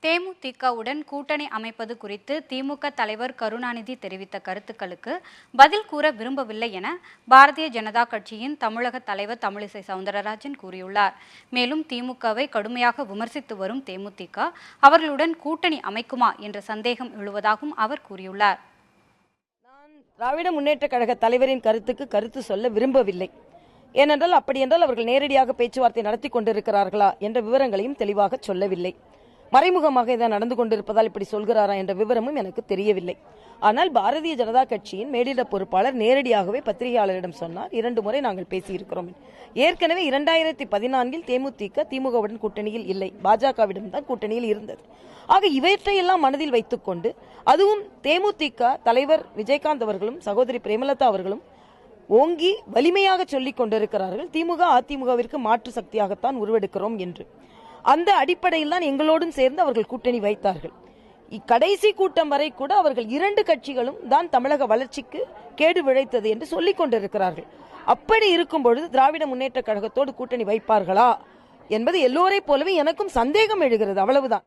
தேமுதிகவுடன் கூட்டணி அமைப்பது குறித்து திமுக தலைவர் கருணாநிதி தெரிவித்த கருத்துக்களுக்கு பதில் கூற விரும்பவில்லை என பாரதிய ஜனதா கட்சியின் தமிழக தலைவர் தமிழிசை சவுந்தரராஜன் கூறியுள்ளார். மேலும் திமுகவை கடுமையாக விமர்சித்து வரும் தேமுதிக அவர்களுடன் கூட்டணி அமைக்குமா என்ற சந்தேகம் எழுவதாகவும் அவர் கூறியுள்ளார். நான் திராவிட முன்னேற்ற கழக தலைவரின் கருத்துக்கு கருத்து சொல்ல விரும்பவில்லை. ஏனென்றால் அப்படியென்றால் அவர்கள் நேரடியாக பேச்சுவார்த்தை நடத்தி கொண்டிருக்கிறார்களா என்ற விவரங்களையும் தெளிவாக சொல்லவில்லை. மறைமுகமாக இதை நடந்து கொண்டிருப்பதால் இப்படி சொல்கிறாரா என்ற விவரமும் எனக்கு தெரியவில்லை. ஆனால் பாரதிய ஜனதா கட்சியின் மேலிட பொறுப்பாளர் நேரடியாகவே பத்திரிகையாளரிடம் சொன்னார், 2 முறை நாங்கள் பேசியிருக்கிறோம். ஏற்கனவே 2014 தேமுதிக திமுகவுடன் கூட்டணியில் இல்லை, பாஜகவிடம் தான் கூட்டணியில் இருந்தது. ஆக இவற்றையெல்லாம் மனதில் வைத்துக் கொண்டு, அதுவும் தேமுதிக தலைவர் விஜயகாந்த் அவர்களும் சகோதரி பிரேமலதா அவர்களும் ஓங்கி வலிமையாக சொல்லிக் கொண்டிருக்கிறார்கள், திமுக அதிமுகவிற்கு மாற்று சக்தியாகத்தான் உருவெடுக்கிறோம் என்று. அந்த அடிப்படையில் தான் எங்களோடும் சேர்ந்து அவர்கள் கூட்டணி வைத்தார்கள். கடைசி கூட்டம் வரை கூட அவர்கள் 2 கட்சிகளும் தான் தமிழக வளர்ச்சிக்கு கேடு விளைத்தது என்று சொல்லிக் கொண்டிருக்கிறார்கள். அப்படி இருக்கும் பொழுது திராவிட முன்னேற்ற கழகத்தோடு கூட்டணி வைப்பார்களா என்பது எல்லோரை போலவே எனக்கும் சந்தேகம் எழுகிறது, அவ்வளவுதான்.